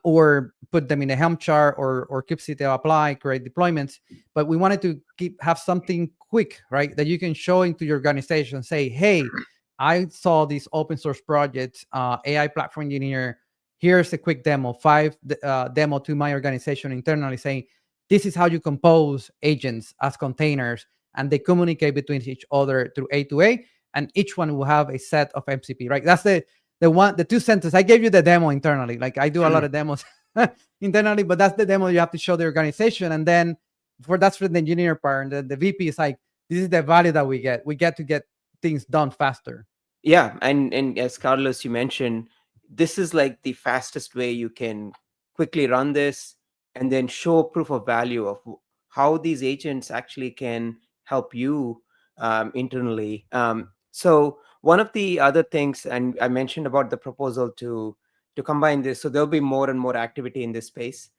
or put them in a Helm chart or kubectl apply, create deployments. But we wanted to have something quick, right, that you can show into your organization. Say, hey, I saw this open source project, AI platform engineer. Here's a quick demo, demo to my organization internally, saying this is how you compose agents as containers, and they communicate between each other through A2A, and each one will have a set of MCP, right? That's the two sentences. I gave you the demo internally. Like, I do a lot of demos internally, but that's the demo you have to show the organization. And then that's for the engineer part. And the VP is like, this is the value that we get. We get to get things done faster. Yeah, and as Carlos, you mentioned, this is like the fastest way you can quickly run this and then show proof of value of how these agents actually can help you internally. So one of the other things, and I mentioned about the proposal to combine this, so there'll be more and more activity in this space.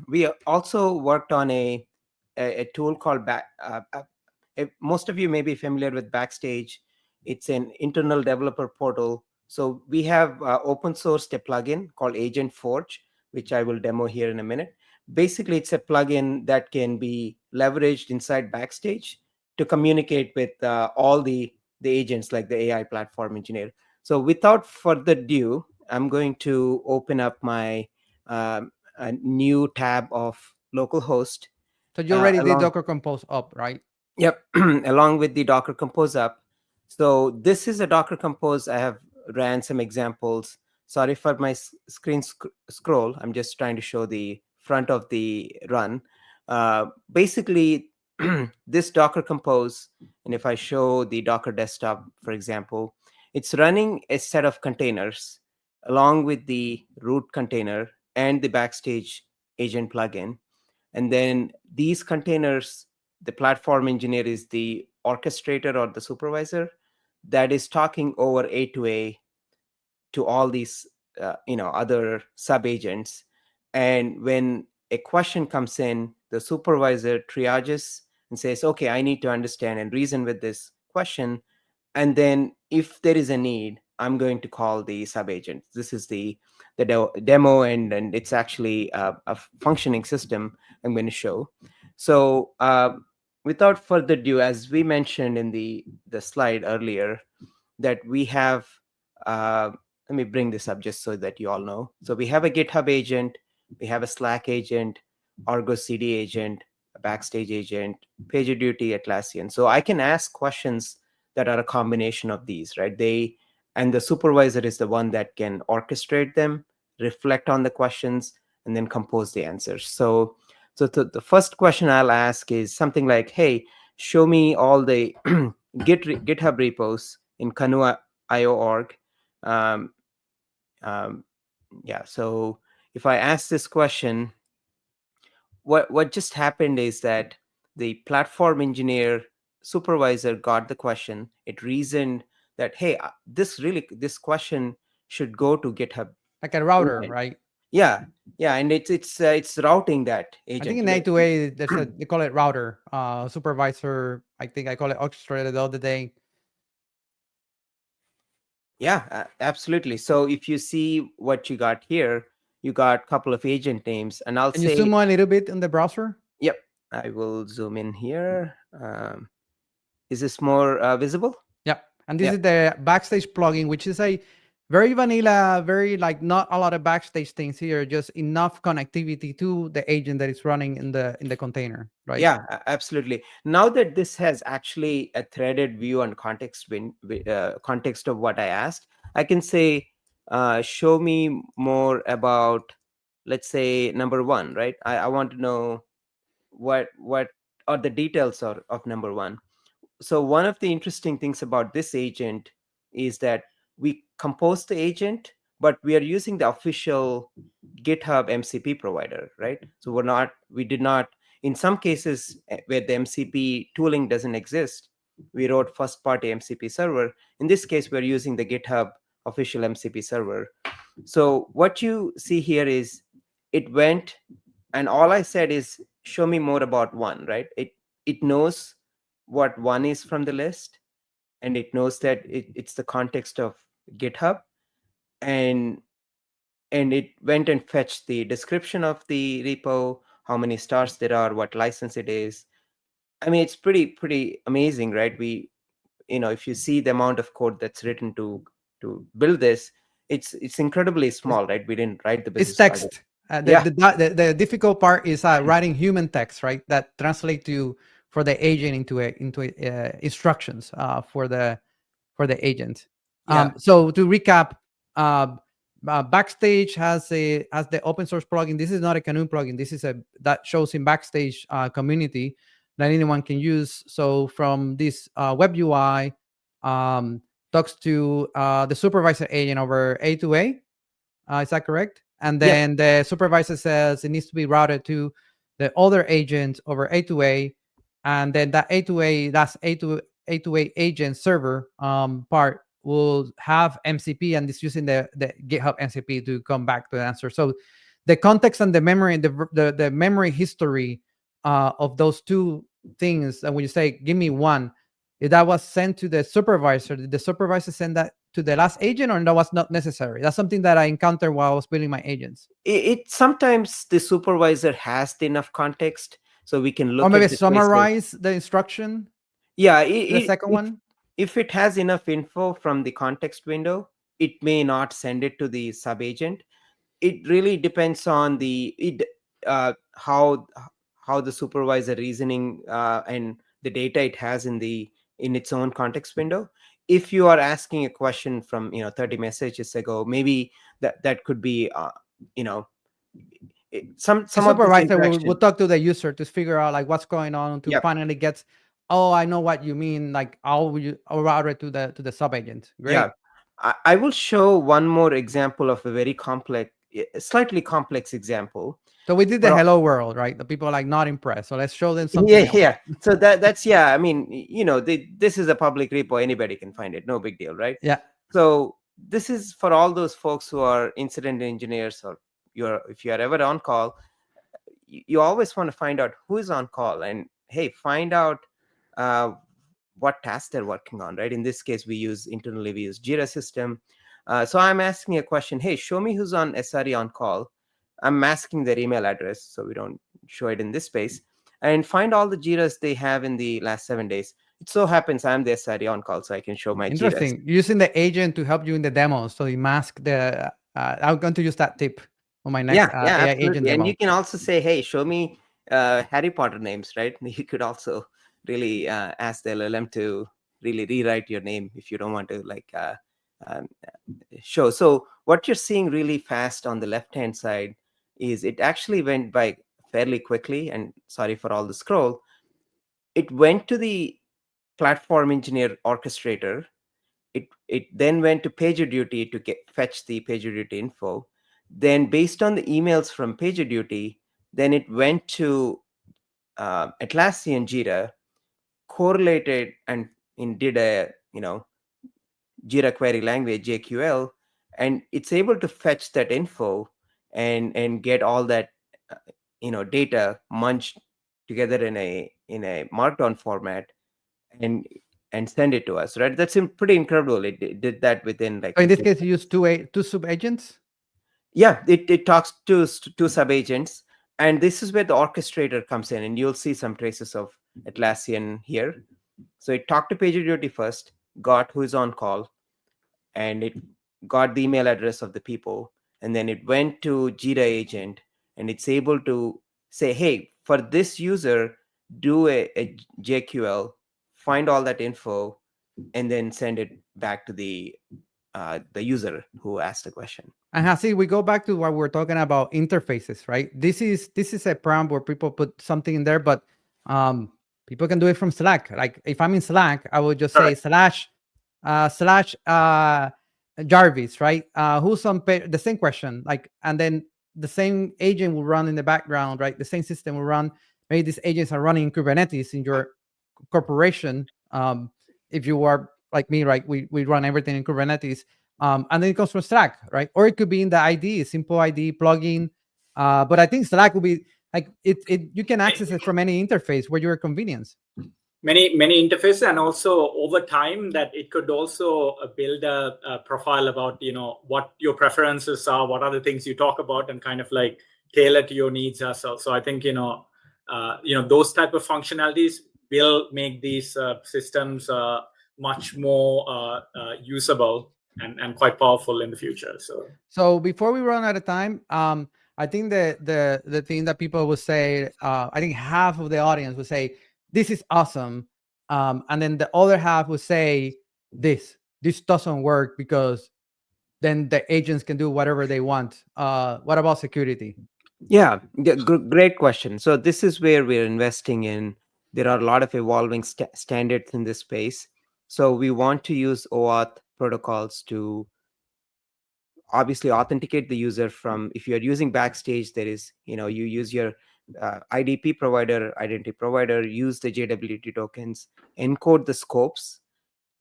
We also worked on a tool called most of you may be familiar with Backstage. It's an internal developer portal. So we have open sourced a plugin called Agent Forge, which I will demo here in a minute. Basically, it's a plugin that can be leveraged inside Backstage to communicate with all the agents, like the AI platform engineer. So without further ado, I'm going to open up my a new tab of localhost. So you already did Along Docker Compose up, right? Yep, along with the Docker Compose app. So this is a Docker Compose. I have ran some examples. Sorry for my screen scroll. I'm just trying to show the front of the run. Basically, this Docker Compose, and if I show the Docker desktop, for example, it's running a set of containers along with the root container and the Backstage agent plugin. And then these containers, the platform engineer is the orchestrator or the supervisor that is talking over A2A to all these other sub agents. And when a question comes in, the supervisor triages and says, okay, I need to understand and reason with this question. And then if there is a need, I'm going to call the sub agent. This is the demo, and it's actually a functioning system I'm going to show. So without further ado, as we mentioned in the slide earlier, that we have, let me bring this up just so that you all know. So we have a GitHub agent, we have a Slack agent, Argo CD agent, a Backstage agent, PagerDuty, Atlassian. So I can ask questions that are a combination of these, right? And the supervisor is the one that can orchestrate them, reflect on the questions, and then compose the answers. So the first question I'll ask is something like, hey, show me all the GitHub repos in Canoa.io.org. Um, yeah, so if I ask this question, what just happened is that the platform engineer supervisor got the question. It reasoned that, hey, this question should go to GitHub Like a router, intent. right? Yeah, yeah, and it's routing that I think agent. in A2A, there's a, they call it router, supervisor. I think I call it orchestrator the other day. Yeah, absolutely. So if you see what you got here, you got a couple of agent names, and I'll Can you say, zoom a little bit in the browser? yep, I will zoom in here. Is this more visible? Yeah. And this Yeah, is the Backstage plugin, which is a very vanilla, very like not a lot of backstage things here, just enough connectivity to the agent that is running in the container, right? yeah, absolutely. Now that this has actually a threaded view and context of what I asked, I can say, show me more about, let's say, number one, right? I want to know what are the details of number one. So one of the interesting things about this agent is that we compose the agent, but we are using the official GitHub MCP provider, right? So we did not, in some cases where the MCP tooling doesn't exist, we wrote first party MCP server. In this case, we're using the GitHub official MCP server. So what you see here is it went, and all I said is show me more about one, right? It knows what one is from the list, and it knows that it's the context of GitHub, and it went and fetched the description of the repo, how many stars there are, what license it is. I mean, it's pretty amazing, right? If you see the amount of code that's written to build this, it's incredibly It's, small, right? We didn't write the it's business logic. text. Yeah, The difficult part is writing human text, right? That translate to for the agent into instructions for the agent. yeah, So to recap, uh, Backstage has the open source plugin. This is not a Canoe plugin. This is a that shows in Backstage community that anyone can use. So from this web UI, talks to the supervisor agent over A2A. Is that correct? And yep, then the supervisor says it needs to be routed to the other agent over A2A, and then that A2A, that's A2A agent server part will have MCP, and it's using the GitHub MCP to come back to the answer. So the context and the memory, the memory history of those two things, and when you say give me one, if that was sent to the supervisor, did the supervisor send that to the last agent, or that was not necessary? That's something that I encountered while I was building my agents. it sometimes the supervisor has enough context, so we can Or look maybe at this place. summarize the instruction Yeah, to the second one. if it has enough info from the context window, it may not send it to the sub agent. It really depends on how the supervisor reasoning and the data it has in its own context window. If you are asking a question from 30 messages ago, maybe that could be you know The some of this supervisor will interaction. talk to the user to figure out like what's going on to Yep. finally get, oh, I know what you mean. Like I'll route it to the sub agent. Yeah, Great. I will show one more example of a very complex, slightly complex example. So we did the But hello world, right? The people are like not impressed. So let's show them yeah, something else. yeah. So that's, yeah. I mean, this is a public repo. Anybody can find it. No big deal, right? Yeah. So this is for all those folks who are incident engineers, or if you are ever on call, you always want to find out who is on call, and hey, find out uh, what task they're working on, right? In this case, we use Jira system. So I'm asking a question, hey, show me who's on SRE on call. I'm asking their email address, so we don't show it in this space, and find all the Jiras they have in the last 7 days. It so happens I'm the SRE on call, so I can show my Jiras. Interesting. Using the agent to help you in the demos. So you mask the. I'm going to use that tip on my next Yeah, AI agent absolutely. And demo. you can also say, hey, show me Harry Potter names, right? You could also really ask the LLM to really rewrite your name if you don't want to um, show. So what you're seeing really fast on the left-hand side is it actually went by fairly quickly, and sorry for all the scroll. It went to the platform engineer orchestrator. It then went to PagerDuty to fetch the PagerDuty info. Then based on the emails from PagerDuty, then it went to Atlassian Jira, correlated and did a Jira query language JQL, and it's able to fetch that info and get all that data munched together in a markdown format and send it to us, right? That's pretty incredible. It did that within like So in this 15. case, you use two sub agents. Yeah, it talks to two sub agents, and this is where the orchestrator comes in, and you'll see some traces of Atlassian here. So it talked to PagerDuty first, got who is on call, and it got the email address of the people, and then it went to Jira agent, and it's able to say, hey, for this user, do a JQL, find all that info, and then send it back to the user who asked the question. And Hasith, we go back to what we're talking about interfaces, right? This is a prompt where people put something in there, but people can do it from Slack. Like if I'm in Slack, I would just say slash Jarvis, right? Who's on the same question, like, and then the same agent will run in the background, right? The same system will run. Maybe these agents are running in Kubernetes in your corporation. If you are like me, right? We run everything in Kubernetes. And then it comes from Slack, right? Or it could be in the ID, simple ID plugin. But I think Slack will be like it. You can access it from any interface where your convenience. Many interfaces, and also over time that it could also build a profile about what your preferences are, what are the things you talk about, and kind of like tailor to your needs as well. So I think those type of functionalities will make these systems much more usable and quite powerful in the future. So before we run out of time, I think the thing that people will say, I think half of the audience would say, this is awesome. And then the other half would say, this doesn't work because then the agents can do whatever they want. What about security? Yeah, great question. So this is where we're investing in. There are a lot of evolving standards in this space. So we want to use OAuth protocols to obviously authenticate the user from, if you're using Backstage, there is, you use your IDP provider, identity provider, use the JWT tokens, encode the scopes.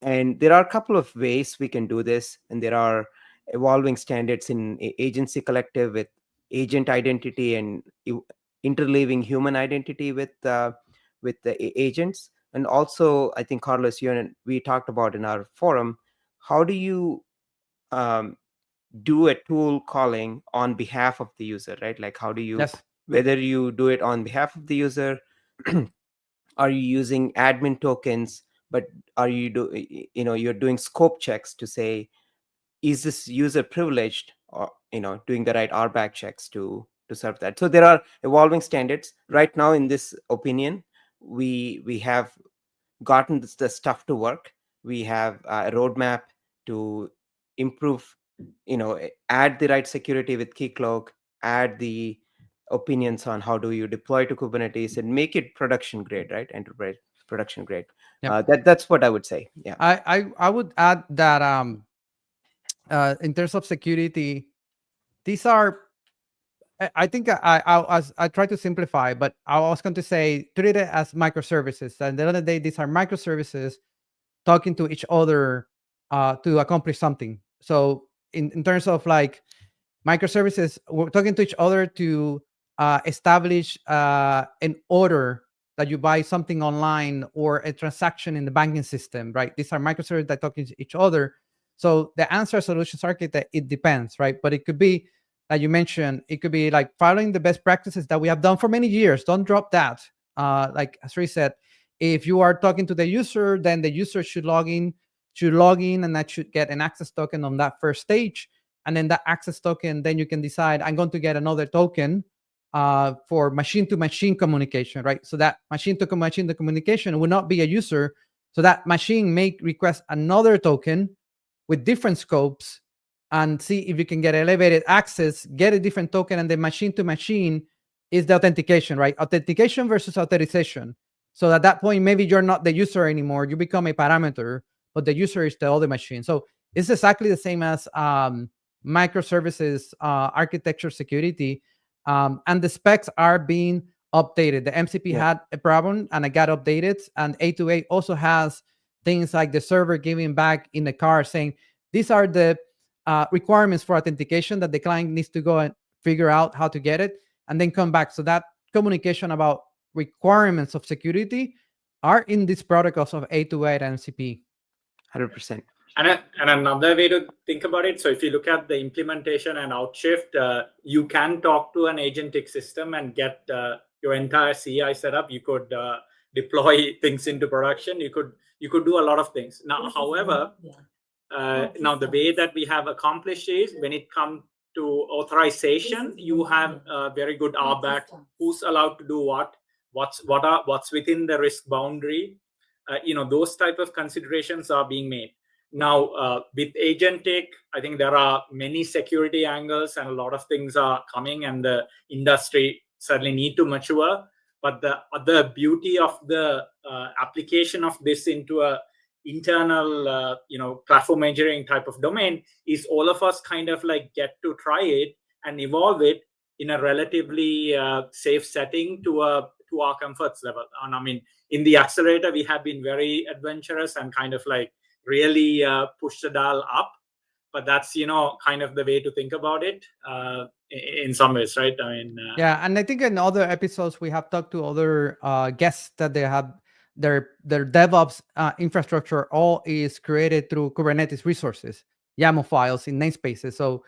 And there are a couple of ways we can do this. And there are evolving standards in agency collective with agent identity and interleaving human identity with the agents. And also, I think, Carlos, you and we talked about in our forum, how do you do a tool calling on behalf of the user, right? Like how do you, yes, whether you do it on behalf of the user, are you using admin tokens, but are you you're doing scope checks to say, is this user privileged, or doing the right RBAC checks to serve that. So there are evolving standards right now. In this opinion, we have gotten the stuff to work. We have a roadmap to improve, add the right security with Keycloak, add the opinions on how do you deploy to Kubernetes and make it production grade, right? Enterprise production grade. Yep. That's what I would say. Yeah. I would add that in terms of security, these are, I think I try to simplify, but I was going to say treat it as microservices. And at the end of the day, these are microservices talking to each other to accomplish something. So in terms of like microservices, we're talking to each other to establish an order that you buy something online or a transaction in the banking system, right? These are microservices that talk to each other. So the answer solutions architect, it depends, right? But it could be, like you mentioned, it could be like following the best practices that we have done for many years. Don't drop that. Like Sri said, if you are talking to the user, then the user should log in, and that should get an access token on that first stage. And then that access token, then you can decide, I'm going to get another token for machine-to-machine communication, right? So that machine-to-machine communication will not be a user. So that machine may request another token with different scopes and see if you can get elevated access, get a different token, and the machine-to-machine is the authentication, right? Authentication versus authorization. So at that point, maybe you're not the user anymore. You become a parameter, but the user is the other machine. So it's exactly the same as microservices architecture security. And the specs are being updated. The MCP had a problem and it got updated. And A2A also has things like the server giving back in the car saying, these are the requirements for authentication that the client needs to go and figure out how to get it, and then come back. So that communication about requirements of security are in these protocols of 828 and MCP. 100%. And another way to think about it, so if you look at the implementation and Outshift, you can talk to an agentic system and get your entire CI set up. You could deploy things into production. You could do a lot of things. Now, however, now the way that we have accomplished is when it comes to authorization, you have a very good RBAC. Who's allowed to do what's within the risk boundary. Those type of considerations are being made. Now, with Agentic, I think there are many security angles and a lot of things are coming, and the industry certainly need to mature. But the other beauty of the application of this into a internal, platform engineering type of domain is all of us kind of like get to try it and evolve it in a relatively safe setting to our comforts level. And I mean, in the accelerator, we have been very adventurous and kind of like really push the dial up, but that's kind of the way to think about it in some ways, right? I mean, yeah, and I think in other episodes we have talked to other guests that they have their DevOps infrastructure all is created through Kubernetes resources, YAML files in namespaces. So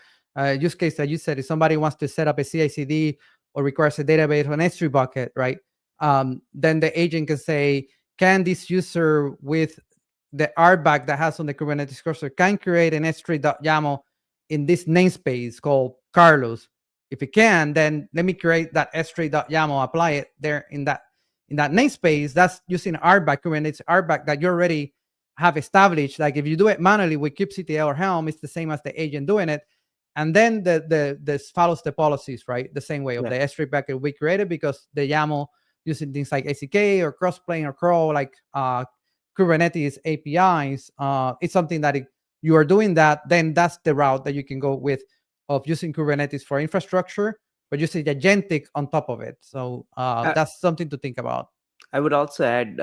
use case that you said, if somebody wants to set up a CI/CD or requires a database or an S3 bucket, right? Then the agent can say, can this user with the RBAC that has on the Kubernetes cursor can create an S3.YAML in this namespace called Carlos? If it can, then let me create that S3.YAML, apply it there in that namespace. That's using RBAC, Kubernetes RBAC that you already have established. Like if you do it manually with kubectl or Helm, it's the same as the agent doing it. And then this follows the policies, right? The same way of the S3 bucket we created, because the YAML using things like ACK or Crossplane or curl, like Kubernetes APIs, it's something that you are doing that, then that's the route that you can go with of using Kubernetes for infrastructure, but using Agentic on top of it. So that's something to think about. I would also add,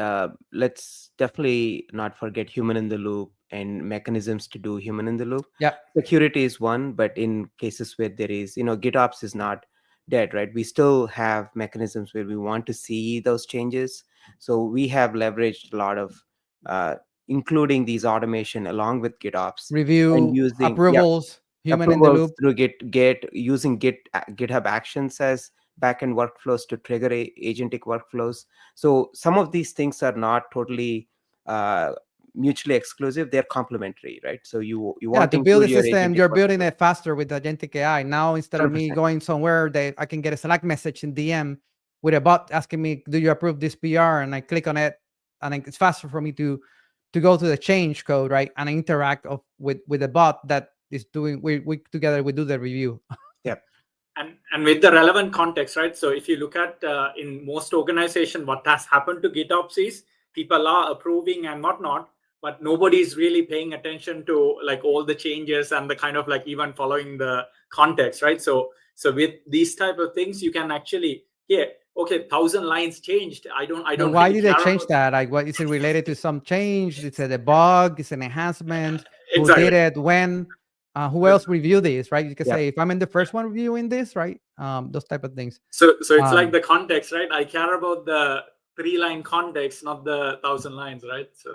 let's definitely not forget human in the loop and mechanisms to do human in the loop. Yeah. Security is one, but in cases where there is, GitOps is not dead, right? We still have mechanisms where we want to see those changes. So we have leveraged a lot of, including these automation along with GitOps. Review, and using approvals, human in the loop. Through Git using GitHub Actions as backend workflows to trigger agentic workflows. So some of these things are not totally mutually exclusive; they're complementary, right? So you want to build a system, you're building it faster with Agentic AI. Now instead of 100%. Me going somewhere, I can get a Slack message in DM with a bot asking me, "Do you approve this PR?" And I click on it, and it's faster for me to go to the change code, right? And I interact with the bot that is doing. We together we do the review. Yep. And with the relevant context, right? So if you look at in most organizations, what has happened to GitOps is people are approving and whatnot, but nobody's really paying attention to like all the changes and the kind of like even following the context, right? So with these type of things, you can actually, okay, 1,000 lines changed. I don't. Why did they change that? Like, what is it related to? Some change? It's a bug? It's an enhancement? Exactly. Who did it? When? Who else reviewed this? Right? You can say, if I'm in the first one reviewing this, right? Those type of things. So it's like the context, right? I care about the 3-line context, not the 1,000 lines, right? So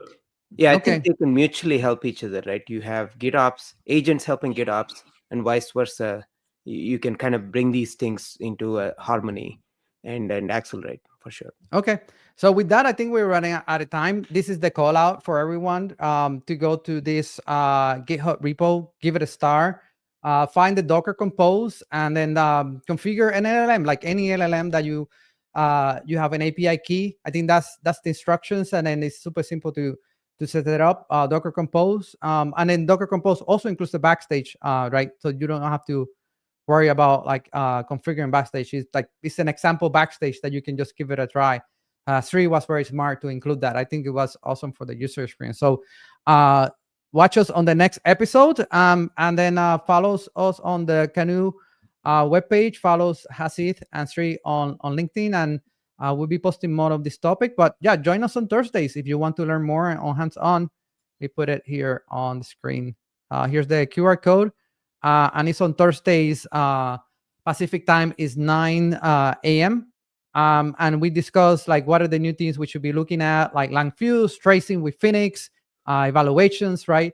I think they can mutually help each other, right? You have GitOps agents helping GitOps, and vice versa. You can kind of bring these things into a harmony and accelerate for sure. Okay. So with that, I think we're running out of time. This is the call out for everyone to go to this GitHub repo, give it a star, find the Docker Compose, and then configure an LLM, like any LLM that you have an API key. I think that's the instructions, and then it's super simple to set it up. Docker Compose, and then Docker Compose also includes the backstage, right? So you don't have to worry about like configuring backstage. It's an example backstage that you can just give it a try. Sri was very smart to include that. I think it was awesome for the user experience. So watch us on the next episode, and then follows us on the Canoe webpage, follows Hasith and Sri on LinkedIn, and we'll be posting more of this topic. But join us on Thursdays if you want to learn more on hands-on. We put it here on the screen. Here's the QR code. And it's on Thursdays, Pacific time is 9 a.m. And we discussed like what are the new things we should be looking at, like lang fuse, tracing with Phoenix, evaluations, right?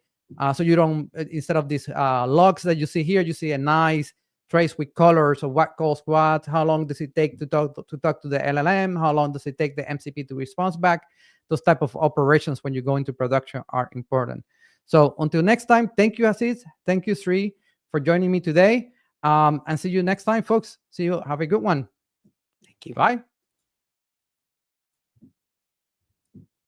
So you don't, instead of these logs that you see here, you see a nice trace with colors of what calls what, how long does it take to talk to the LLM, how long does it take the MCP to respond back. Those type of operations when you go into production are important. So until next time, thank you, Hasith. Thank you, Sri, for joining me today. And see you next time, folks. See you. Have a good one. Thank you. Bye.